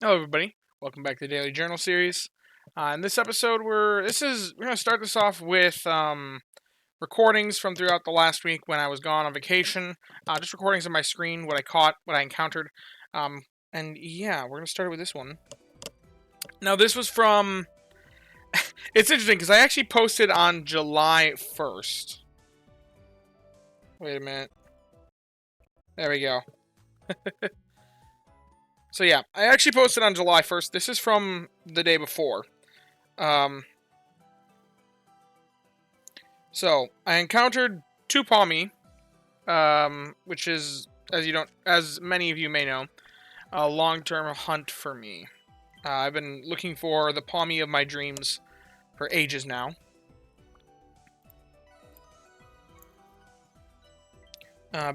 Hello, everybody. Welcome back to the Daily Journal series. In this episode, we're going to start this off with recordings from throughout the last week when I was gone on vacation. Just recordings on my screen, what I caught, what I encountered, and yeah, we're going to start with this one. Now, this was from. It's interesting because I actually posted on July 1st. Wait a minute. There we go. So yeah, I actually posted on July 1st. This is from the day before. So I encountered two Palmy, which is, as many of you may know, a long-term hunt for me. I've been looking for the Palmy of my dreams for ages now.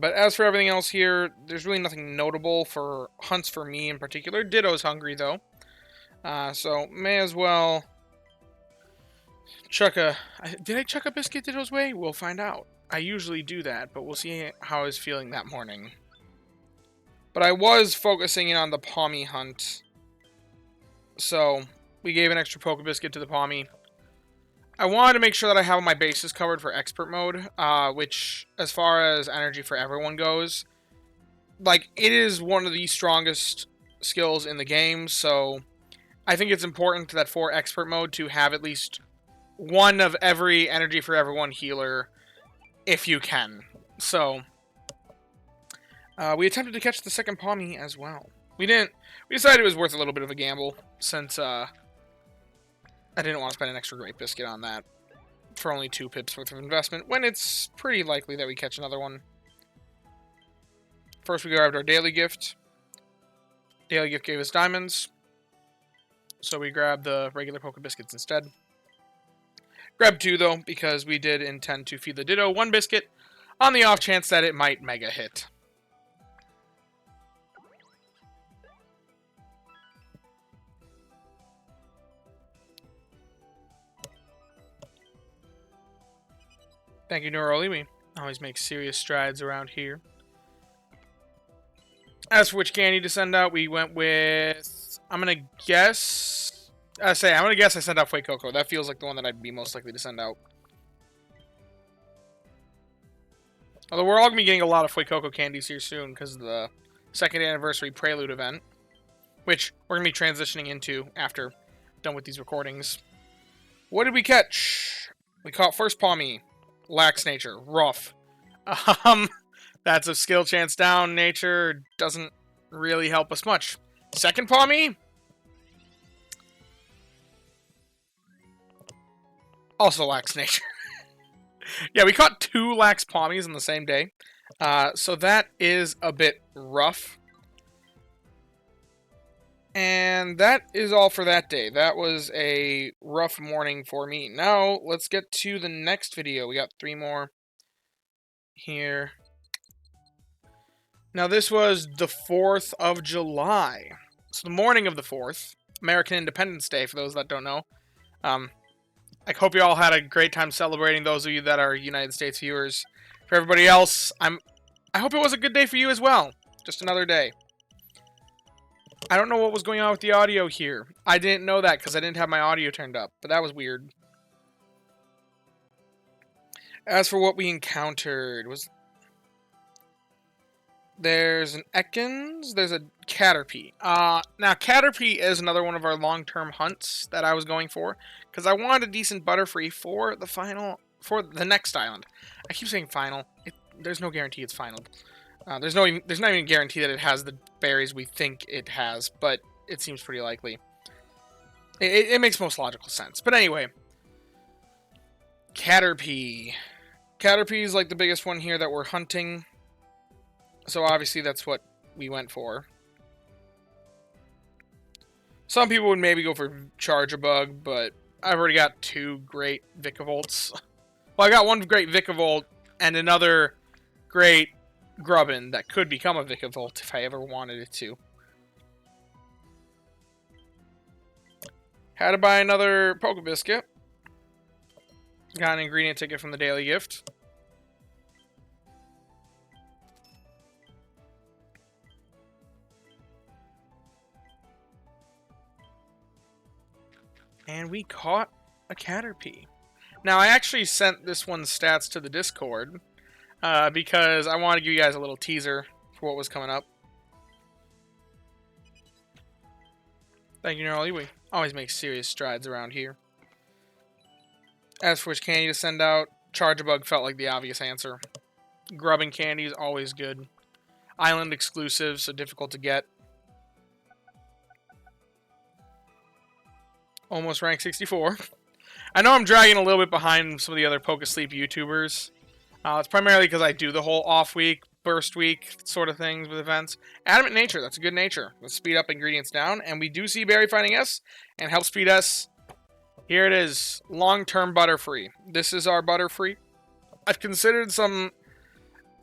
But as for everything else here, there's really nothing notable for hunts for me in particular. Ditto's hungry, though. So may as well chuck a... Did I chuck a biscuit Ditto's way? We'll find out. I usually do that, but we'll see how I was feeling that morning. But I was focusing in on the Palmy hunt. So we gave an extra Poke Biscuit to the Palmy. I wanted to make sure that I have my bases covered for expert mode, which, as far as energy for everyone goes, like, it is one of the strongest skills in the game, so I think it's important that for expert mode to have at least one of every energy for everyone healer, if you can. So, we attempted to catch the second Palmy as well. We decided it was worth a little bit of a gamble, since, I didn't want to spend an extra Great Biscuit on that for only 2 pips worth of investment, when it's pretty likely that we catch another one. First, we grabbed our daily gift. Daily gift gave us diamonds, so we grabbed the regular Poke Biscuits instead. Grabbed 2, though, because we did intend to feed the Ditto 1 biscuit on the off chance that it might mega hit. Thank you, Noroli. We always make serious strides around here. As for which candy to send out, we went with... I'm going to guess I sent out Fuecoco. That feels like the one that I'd be most likely to send out. Although we're all going to be getting a lot of Fuecoco candies here soon because of the 2nd anniversary Prelude event, which we're going to be transitioning into after done with these recordings. What did we catch? We caught first Palmy. Lax nature. Rough. That's a skill chance down. Nature doesn't really help us much. Second Palmy. Also lax nature. Yeah, we caught 2 lax Palmies on the same day. So that is a bit rough. And that is all for that day. That was a rough morning for me. Now, let's get to the next video. We got 3 more here. Now, this was the 4th of July. So the morning of the 4th, American Independence Day, for those that don't know. I hope you all had a great time celebrating, those of you that are United States viewers. For everybody else, I hope it was a good day for you as well. Just another day. I don't know what was going on with the audio here. I didn't know that because I didn't have my audio turned up, but that was weird. As for what we encountered, there's an Ekans, there's a Caterpie. Now Caterpie is another one of our long-term hunts that I was going for because I wanted a decent Butterfree for the next island. I keep saying final. There's no guarantee it's final. There's not even a guarantee that it has the berries we think it has, but it seems pretty likely. It makes most logical sense. But anyway, Caterpie. Caterpie is like the biggest one here that we're hunting. So obviously that's what we went for. Some people would maybe go for Charge-a-Bug, but I've already got 2 great Vikavolt. Well, I got 1 great Vikavolt and another great Grubbin that could become a Vikavolt if I ever wanted it to. Had to buy another Poke Biscuit. Got an ingredient ticket from the daily gift. And we caught a Caterpie. Now, I actually sent this one's stats to the Discord because I want to give you guys a little teaser for what was coming up. Thank you, Neural. We always make serious strides around here. As for which candy to send out, Charge-a-Bug felt like the obvious answer. Grubbing candy is always good. Island exclusive, so difficult to get. Almost rank 64. I know I'm dragging a little bit behind some of the other Pokesleep YouTubers. It's primarily because I do the whole off week, burst week sort of things with events. Adamant Nature, that's a good nature. Let's speed up ingredients down, and we do see Berry Finding S and Help Speed S. Here it is, long-term Butterfree. This is our Butterfree. I've considered some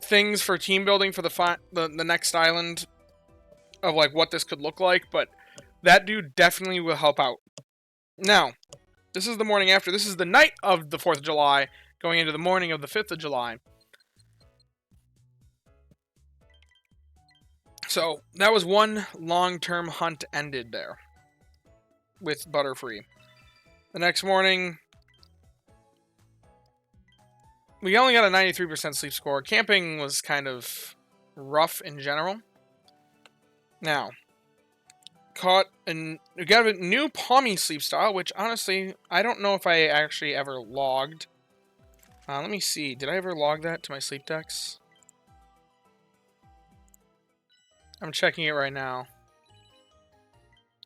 things for team building for the next island of like what this could look like, but that dude definitely will help out. Now, this is the morning after. This is the night of the 4th of July, going into the morning of the 5th of July. So, that was one long-term hunt ended there with Butterfree. The next morning, we only got a 93% sleep score. Camping was kind of rough in general. Now, we got a new Palmy sleep style, which honestly, I don't know if I actually ever logged. Let me see. Did I ever log that to my sleep decks? I'm checking it right now.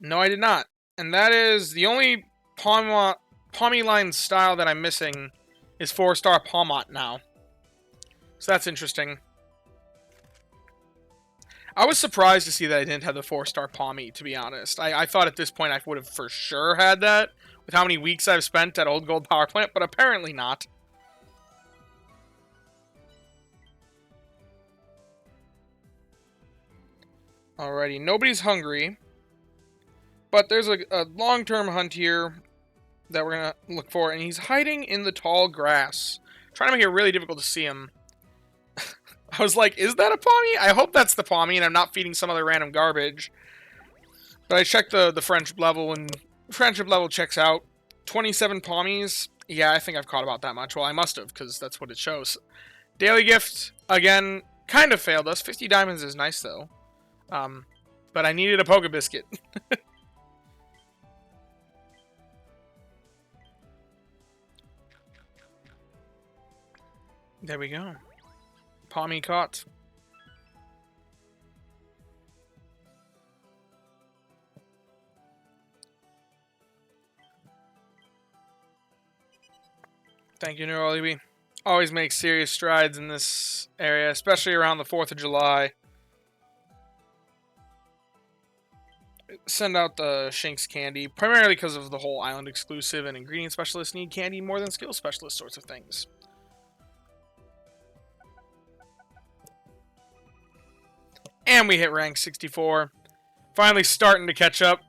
No, I did not. And that is the only Palmy line style that I'm missing is 4-star Palmot now. So that's interesting. I was surprised to see that I didn't have the 4-star Palmy, to be honest. I thought at this point I would have for sure had that with how many weeks I've spent at Old Gold Power Plant, but apparently not. Alrighty, nobody's hungry. But there's a long-term hunt here that we're going to look for, and he's hiding in the tall grass. Trying to make it really difficult to see him. I was like, is that a Palmy? I hope that's the Palmy, and I'm not feeding some other random garbage. But I checked the friendship level, and friendship level checks out. 27 Palmies. Yeah, I think I've caught about that much. Well, I must have, because that's what it shows. Daily gift, again, kind of failed us. 50 diamonds is nice, though. But I needed a Pokebiscuit. There we go. Palmy caught. Thank you, Neurolibi. Always make serious strides in this area, especially around the 4th of July. Send out the Shinx candy, primarily because of the whole island exclusive and ingredient specialists need candy more than skill specialist sorts of things. And we hit rank 64. Finally starting to catch up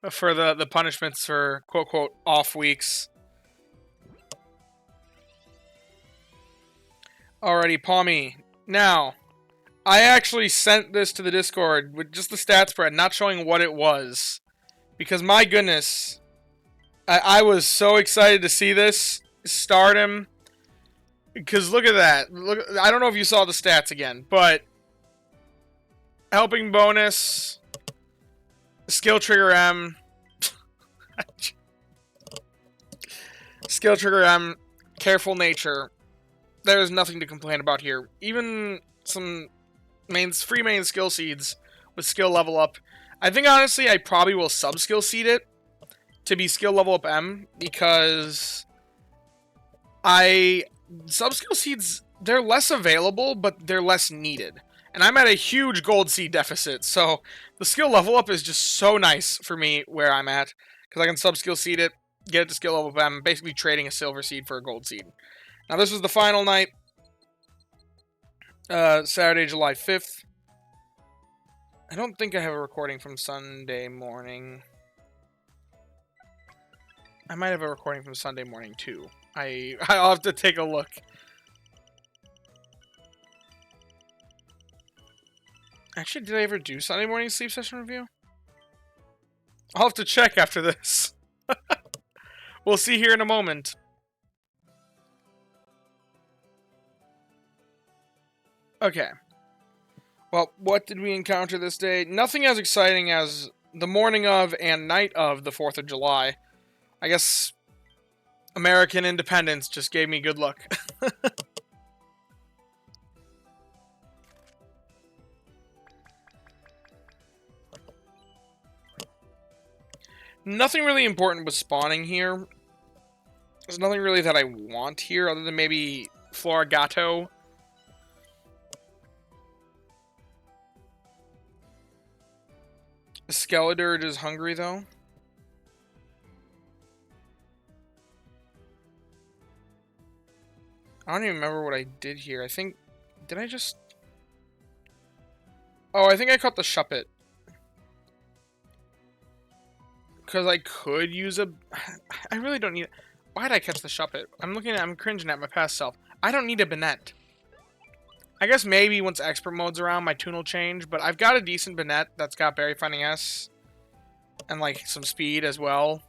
for the punishments for quote-quote off weeks. Alrighty, Palmy. Now, I actually sent this to the Discord with just the stat spread, not showing what it was. Because my goodness, I was so excited to see this. Stardom. Because look at that. Look, I don't know if you saw the stats again, but helping bonus, skill trigger M, skill trigger M, careful nature. There's nothing to complain about here. Even some free main skill seeds with skill level up. I think honestly I probably will sub-skill seed it to be skill level up M because sub-skill seeds, they're less available, but they're less needed. And I'm at a huge gold seed deficit, so the skill level up is just so nice for me where I'm at. Because I can sub-skill seed it, get it to skill level up M, basically trading a silver seed for a gold seed. Now this was the final night, Saturday, July 5th. I don't think I have a recording from Sunday morning. I might have a recording from Sunday morning too. I'll have to take a look. Actually, did I ever do Sunday morning sleep session review? I'll have to check after this. We'll see here in a moment. Okay. Well, what did we encounter this day? Nothing as exciting as the morning of and night of the 4th of July. I guess American independence just gave me good luck. Nothing really important was spawning here. There's nothing really that I want here other than maybe Florigato. Skeledirge is hungry though. I don't even remember what I did here. I think... Did I just... Oh, I think I caught the Shuppet. Because I could use a... I really don't need... Why did I catch the Shuppet? I'm cringing at my past self. I don't need a Banette. I guess maybe once Expert Mode's around, my tune will change. But I've got a decent Banette that's got Berry Finding S. And, like, some speed as well.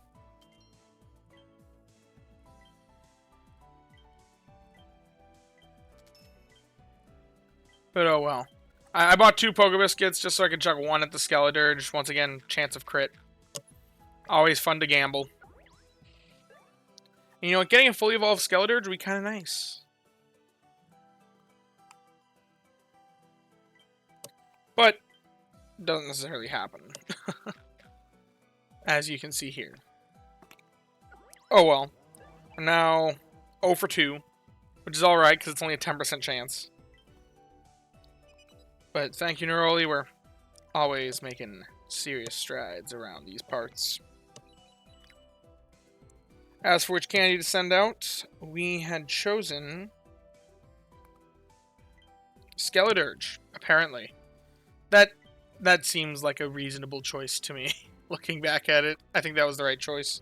But oh well. I bought 2 Poke Biscuits just so I could chuck 1 at the Skeledirge. Once again, chance of crit. Always fun to gamble. And, you know, getting a fully evolved Skeledirge would be kind of nice. But, doesn't necessarily happen. As you can see here. Oh well. Now, 0 for 2. Which is alright, because it's only a 10% chance. But thank you, Neroli. We're always making serious strides around these parts. As for which candy to send out, we had chosen Skeledirge, apparently. That seems like a reasonable choice to me. Looking back at it, I think that was the right choice.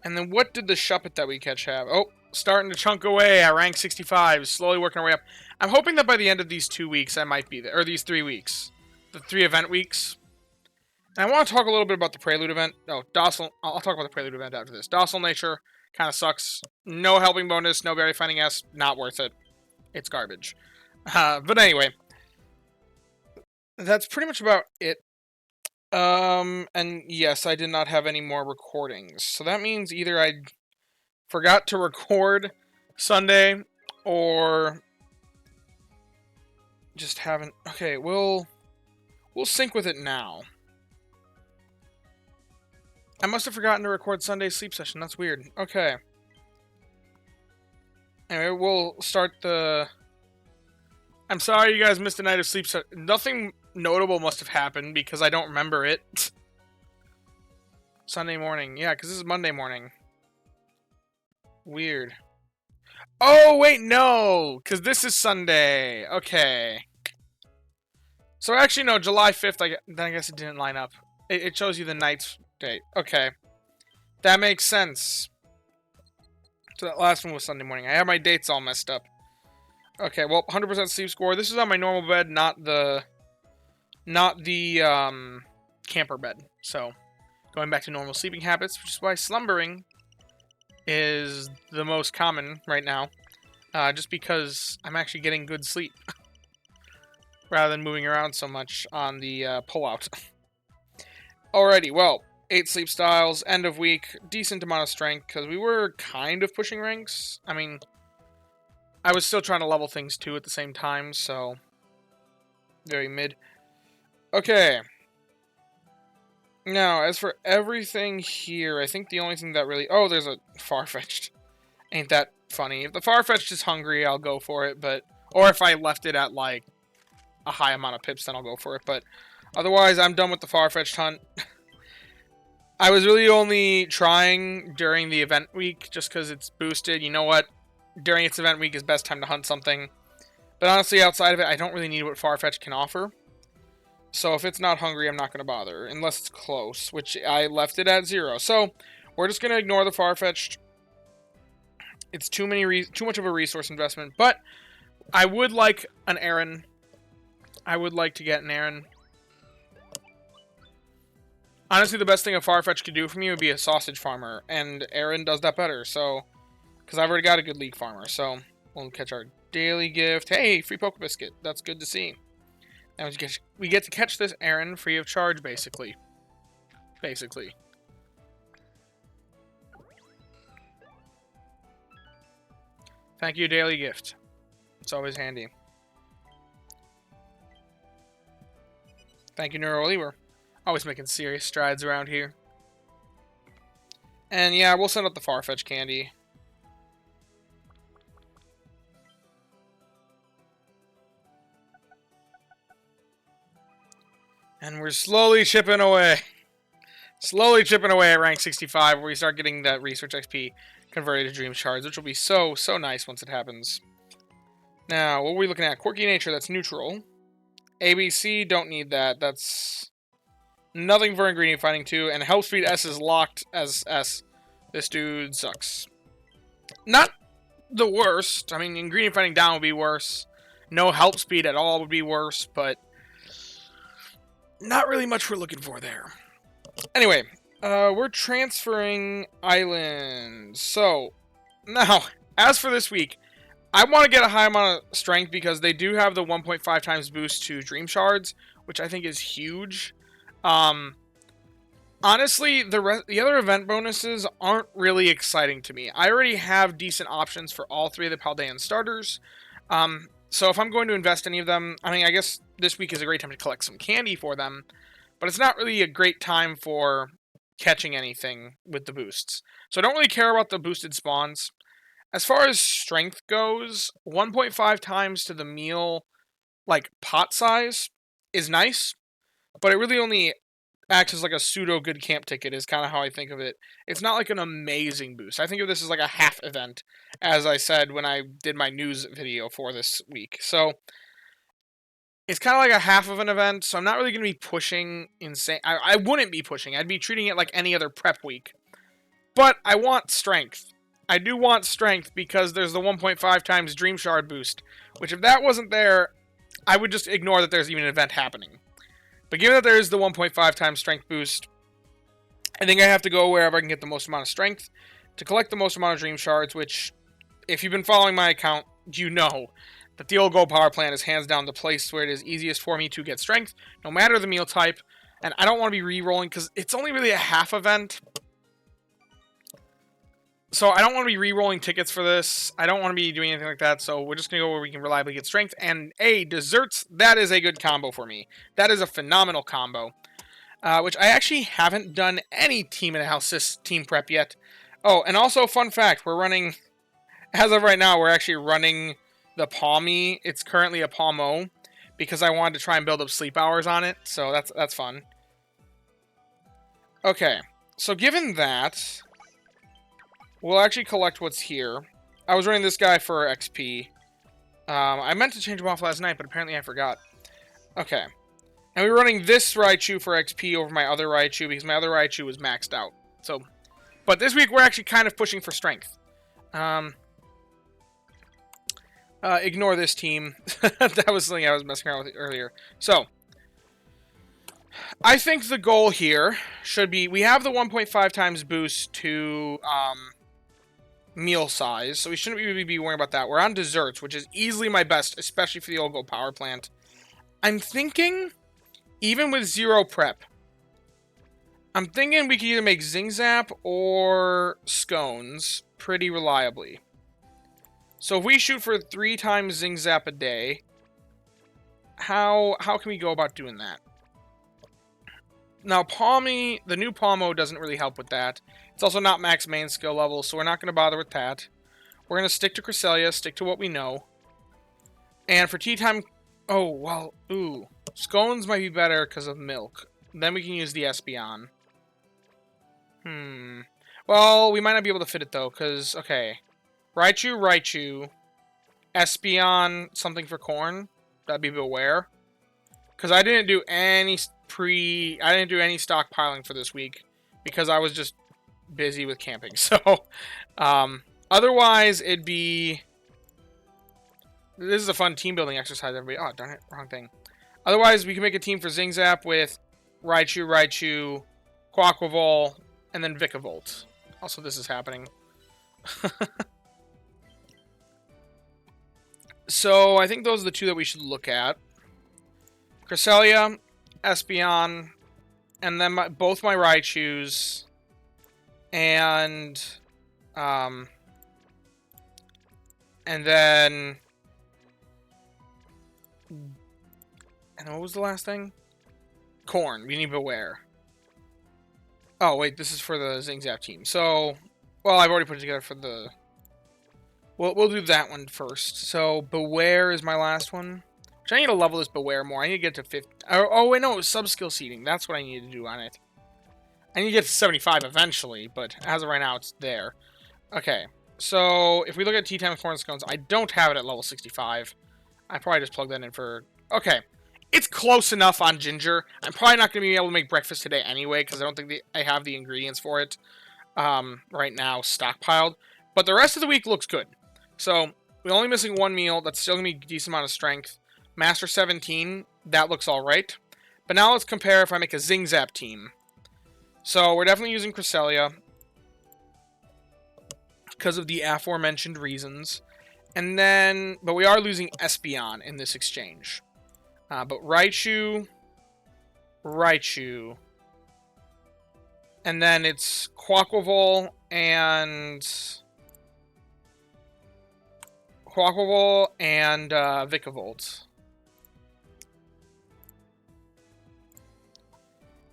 And then what did the Shuppet that we catch have? Oh, starting to chunk away at rank 65, slowly working our way up. I'm hoping that by the end of these 2 weeks, I might be there. Or these 3 weeks. The 3 event weeks. And I want to talk a little bit about the Prelude event. No, Docile. I'll talk about the Prelude event after this. Docile Nature kind of sucks. No helping bonus, no Berry Finding S. Not worth it. It's garbage. But anyway. That's pretty much about it. And yes, I did not have any more recordings. So that means either I forgot to record Sunday, or just haven't... Okay, we'll sync with it now. I must have forgotten to record Sunday's sleep session. That's weird. Okay. Anyway, we'll start the... I'm sorry you guys missed a night of sleep session. Nothing notable must have happened because I don't remember it. Sunday morning. Yeah, because this is Monday morning. Weird. Oh, wait, no! Because this is Sunday. Okay. So actually, no, July 5th, then I guess it didn't line up. It shows you the night's date. Okay. That makes sense. So that last one was Sunday morning. I have my dates all messed up. Okay, well, 100% sleep score. This is on my normal bed, not the camper bed. So, going back to normal sleeping habits, which is why slumbering is the most common right now. Just because I'm actually getting good sleep. Rather than moving around so much on the pullout. Alrighty, well, 8 sleep styles, end of week, decent amount of strength, because we were kind of pushing ranks. I mean, I was still trying to level things too at the same time, so very mid. Okay. Now, as for everything here, I think the only thing that really... Oh, there's a Farfetch'd. Ain't that funny? If the Farfetch'd is hungry, I'll go for it, but... Or if I left it at, like, a high amount of pips, then I'll go for it, but... Otherwise, I'm done with the Farfetch'd hunt. I was really only trying during the event week, just because it's boosted. You know what? During its event week is best time to hunt something. But honestly, outside of it, I don't really need what Farfetch'd can offer. So if it's not hungry, I'm not going to bother. Unless it's close, which I left it at 0. So we're just going to ignore the Farfetch'd. It's too much of a resource investment. But I would like an Aaron. I would like to get an Aaron. Honestly, the best thing a Farfetch could do for me would be a sausage farmer, and Aaron does that better, so... Because I've already got a good league farmer, so... We'll catch our daily gift. Hey, free Poke Biscuit. That's good to see. And we get to catch this Aaron free of charge, basically. Basically. Thank you, daily gift. It's always handy. Thank you, Neuroly. We're always making serious strides around here. And yeah, we'll send out the Farfetch candy. And we're slowly chipping away. Slowly chipping away at rank 65, where we start getting that research XP converted to Dream Shards, which will be so nice once it happens. Now, what are we looking at? Quirky Nature, that's neutral. ABC, don't need that. That's nothing for Ingredient Finding 2. And Help Speed S is locked as S. This dude sucks. Not the worst. I mean, Ingredient Finding down would be worse. No Help Speed at all would be worse, but not really much we're looking for there. Anyway, we're transferring islands. So, now, as for this week, I want to get a high amount of strength because they do have the 1.5 times boost to Dream Shards, which I think is huge. Honestly, the other event bonuses aren't really exciting to me. I already have decent options for all three of the Paldean starters. So if I'm going to invest any of them, I mean, I guess this week is a great time to collect some candy for them, but it's not really a great time for catching anything with the boosts. So I don't really care about the boosted spawns. As far as strength goes, 1.5 times to the meal, like, pot size is nice, but it really only acts as like a pseudo good camp ticket is kind of how I think of it. It's not like an amazing boost. I think of this as like a half event, as I said when I did my news video for this week. So it's kind of like a half of an event, so I'm not really going to be pushing insane. I wouldn't be pushing. I'd be treating it like any other prep week. But I want strength. I do want strength because there's the 1.5 times Dream Shard boost, which if that wasn't there, I would just ignore that there's even an event happening. But given that there is the 1.5 times strength boost, I think I have to go wherever I can get the most amount of strength to collect the most amount of Dream Shards, which, if you've been following my account, you know that the old gold power plant is hands down the place where it is easiest for me to get strength, no matter the meal type. And I don't want to be re-rolling because it's only really a half event. So I don't want to be re-rolling tickets for this. I don't want to be doing anything like that. So we're just going to go where we can reliably get strength. And desserts, that is a good combo for me. That is a phenomenal combo. Which I actually haven't done any Team Analysis team prep yet. Oh, and also, fun fact, we're running, as of right now, we're actually running the Palmy. It's currently a Palmo because I wanted to try and build up sleep hours on it. So that's fun. Okay, so given that, we'll actually collect what's here. I was running this guy for XP. I meant to change him off last night, but apparently I forgot. Okay. And we were running this Raichu for XP over my other Raichu because my other Raichu was maxed out. So, but this week we're actually kind of pushing for strength. Ignore this team. That was something I was messing around with earlier. So, I think the goal here should be, we have the 1.5 times boost to meal size, so we shouldn't really be worrying about that. We're on desserts, which is easily my best, especially for the old gold power plant. I'm thinking, even with 0 prep, I'm thinking we could either make Zing Zap or scones pretty reliably. So if we shoot for 3 times Zing Zap a day, how can we go about doing that? Now, Palmy, the new Palmo doesn't really help with that. It's also not max main skill level, so we're not going to bother with that. We're going to stick to Cresselia, stick to what we know. And for tea time... Oh, well, ooh. Scones might be better because of milk. Then we can use the Espeon. Well, we might not be able to fit it, though, because... Okay. Raichu. Espeon, something for corn. That'd be Beware. Because I didn't do any stockpiling for this week because I was just busy with camping. So, otherwise, it'd be... This is a fun team building exercise, everybody. Oh, darn it, wrong thing. Otherwise, we can make a team for Zing Zap with Raichu, Quaquaval, and then Vikavolt. Also, this is happening. So, I think those are the two that we should look at. Cresselia, Espeon, and then both my Raichus, and then... And what was the last thing? Corn. We need Beware. Oh, wait, this is for the Zingzap team. So, well, I've already put it together for the... We'll do that one first. So, Beware is my last one. Which I need to level this Beware more. I need to get to 50... Oh, wait, no, it was sub-skill seeding. That's what I need to do on it. I need to get to 75 eventually, but as of right now, it's there. Okay, so if we look at Tea Time Corn Scones, I don't have it at level 65. I probably just plugged that in for... Okay. It's close enough on Ginger. I'm probably not going to be able to make breakfast today anyway, because I don't think I have the ingredients for it right now stockpiled. But the rest of the week looks good. So, we're only missing one meal. That's still going to be a decent amount of strength. Master 17, that looks alright. But now let's compare if I make a Zingzap team. So, we're definitely using Cresselia, because of the aforementioned reasons. And then, but we are losing Espeon in this exchange. But Raichu, and then it's Quaquaval and Vikavolt.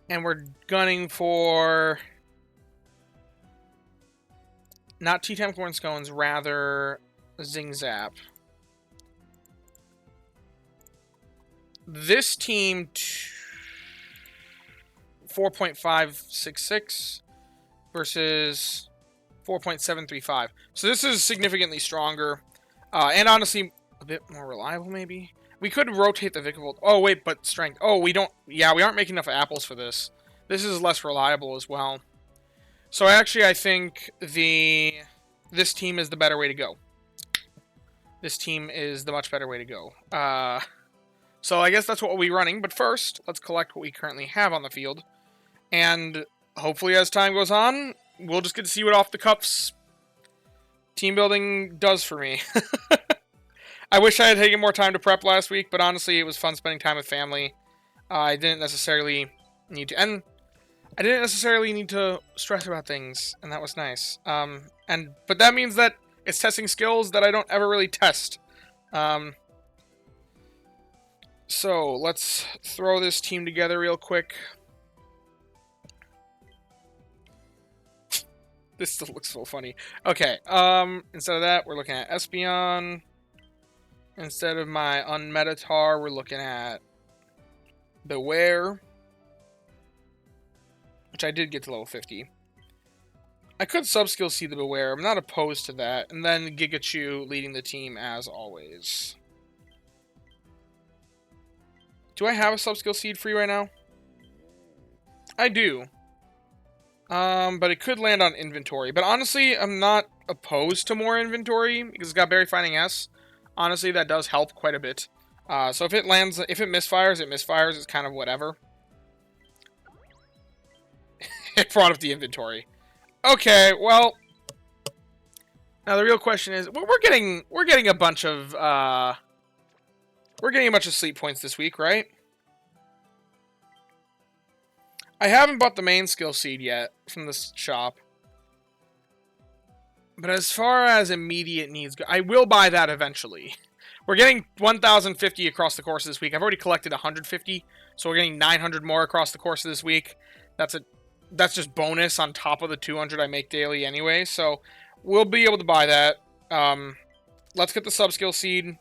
And we're gunning for not Tea Time Corn Scones, rather Zingzap. This team 4.566 versus 4.735. So this is significantly stronger. And honestly, a bit more reliable, maybe? We could rotate the Vikavolt. Oh, wait, but strength. Oh, we don't... Yeah, we aren't making enough apples for this. This is less reliable as well. So actually, I think this team is the better way to go. This team is the much better way to go. So I guess that's what we'll be running. But first, let's collect what we currently have on the field. And hopefully as time goes on, we'll just get to see what off the cuffs team building does for me. I wish I had taken more time to prep last week, but honestly, it was fun spending time with family. I didn't necessarily need to, and I didn't necessarily need to stress about things, and that was nice. But that means that it's testing skills that I don't ever really test. So let's throw this team together real quick. This still looks so funny. Okay, instead of that, we're looking at Espeon. Instead of my Unmetatar, we're looking at Beware, which I did get to level 50. I could sub-skill see the Beware. I'm not opposed to that. And then Gigachu leading the team as always. Do I have a sub-skill seed free right now? I do. But it could land on inventory. But honestly, I'm not opposed to more inventory because it's got Berry Finding S. Honestly, that does help quite a bit. So if it lands, if it misfires, it misfires. It's kind of whatever. It brought up the inventory. Okay, well, now the real question is, we're getting a bunch of sleep points this week, right? I haven't bought the main skill seed yet from this shop. But as far as immediate needs go, I will buy that eventually. We're getting 1,050 across the course of this week. I've already collected 150, so we're getting 900 more across the course of this week. That's just bonus on top of the 200 I make daily anyway, so we'll be able to buy that. Let's get the sub-skill seed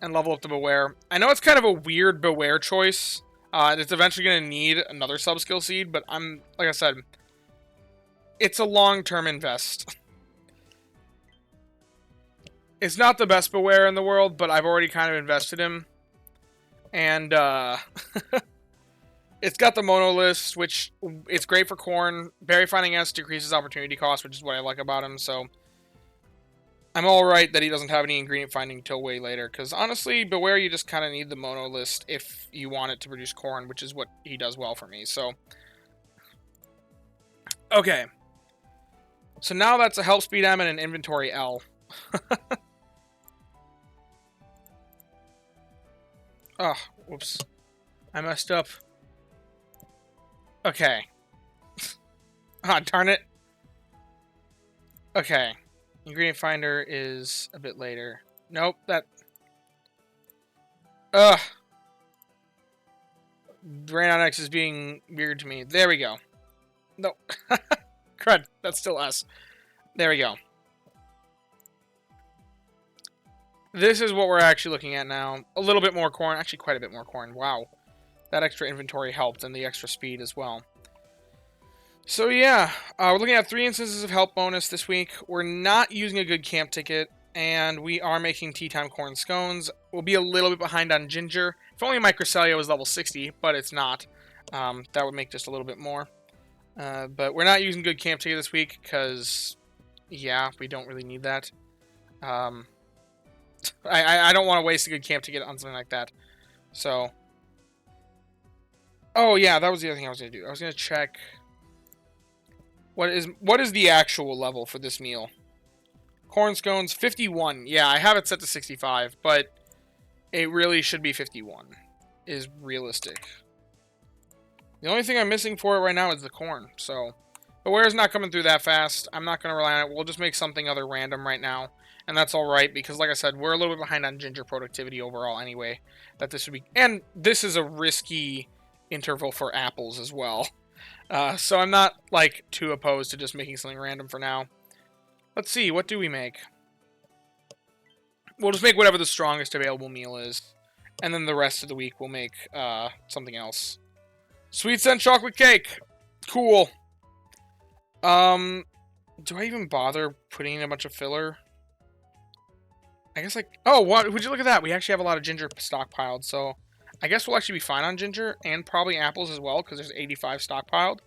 and level up the Beware. I know it's kind of a weird Beware choice. It's eventually going to need another sub-skill seed, but like I said, it's a long-term invest. It's not the best Beware in the world, but I've already kind of invested him. And, it's got the Mono List, which it's great for corn. Berry Finding S decreases opportunity cost, which is what I like about him, so I'm alright that he doesn't have any ingredient finding till way later, because honestly, Beware, you just kind of need the Mono List if you want it to produce corn, which is what he does well for me, so Okay. So now that's a help speed M and an inventory L. Oh, whoops. I messed up. Okay. Ah, darn it. Okay. Ingredient finder is a bit later. Nope, that... Ugh. Rain on X is being weird to me. There we go. No. Crud. That's still us. There we go. This is what we're actually looking at now. A little bit more corn. Actually, quite a bit more corn. Wow. That extra inventory helped, and the extra speed as well. So yeah, we're looking at 3 instances of help bonus this week. We're not using a good camp ticket, and we are making tea time corn scones. We'll be a little bit behind on ginger. If only my Cresselia was level 60, but it's not. That would make just a little bit more. But we're not using good camp ticket this week, because, yeah, we don't really need that. I don't want to waste a good camp ticket on something like that. So... Oh, yeah, that was the other thing I was going to do. I was going to check... What is the actual level for this meal? Corn scones, 51. Yeah, I have it set to 65, but it really should be 51. Is realistic. The only thing I'm missing for it right now is the corn, so... But where's not coming through that fast. I'm not going to rely on it. We'll just make something other random right now. And that's alright, because like I said, we're a little bit behind on ginger productivity overall anyway. That this would be... And this is a risky interval for apples as well. So I'm not, like, too opposed to just making something random for now. Let's see, what do we make? We'll just make whatever the strongest available meal is. And then the rest of the week we'll make something else. Sweet scent chocolate cake! Cool. Do I even bother putting in a bunch of filler? I guess, like... Oh, what? Would you look at that? We actually have a lot of ginger stockpiled, so... I guess we'll actually be fine on ginger, and probably apples as well, because there's 85 stockpiled.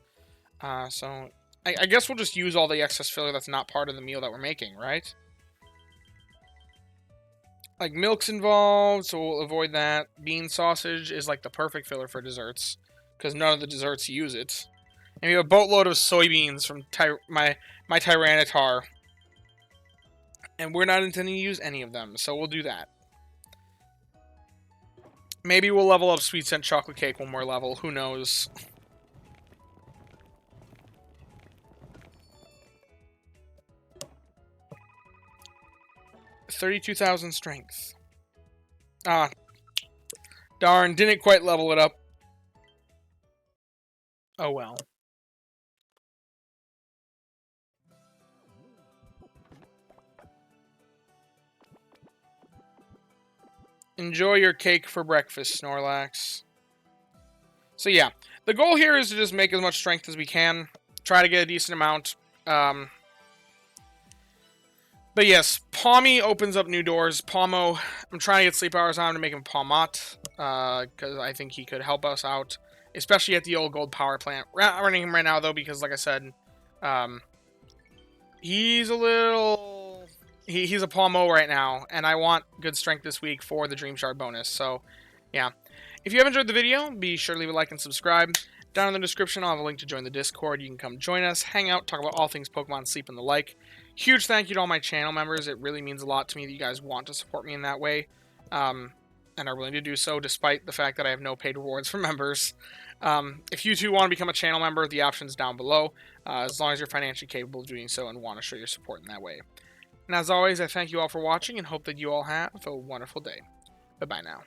So, I guess we'll just use all the excess filler that's not part of the meal that we're making, right? Like, milk's involved, so we'll avoid that. Bean sausage is, like, the perfect filler for desserts, because none of the desserts use it. And we have a boatload of soybeans from my Tyranitar. And we're not intending to use any of them, so we'll do that. Maybe we'll level up Sweet Scent Chocolate Cake one more level. Who knows? $32,000 strength. Ah. Darn, didn't quite level it up. Oh well. Enjoy your cake for breakfast, Snorlax. So yeah, the goal here is to just make as much strength as we can. Try to get a decent amount. But yes, Pawmi opens up new doors. Pawmo, I'm trying to get sleep hours on him to make him Pawmot. Because I think he could help us out. Especially at the old gold power plant. We're not running him right now though, because like I said, he's a little... He's a Pawmo right now, and I want good strength this week for the Dream Shard bonus, so, yeah. If you have enjoyed the video, be sure to leave a like and subscribe. Down in the description, I'll have a link to join the Discord. You can come join us, hang out, talk about all things Pokemon, sleep, and the like. Huge thank you to all my channel members. It really means a lot to me that you guys want to support me in that way, and are willing to do so, despite the fact that I have no paid rewards for members. If you too want to become a channel member, the option's down below, as long as you're financially capable of doing so and want to show your support in that way. And as always, I thank you all for watching and hope that you all have a wonderful day. Bye-bye now.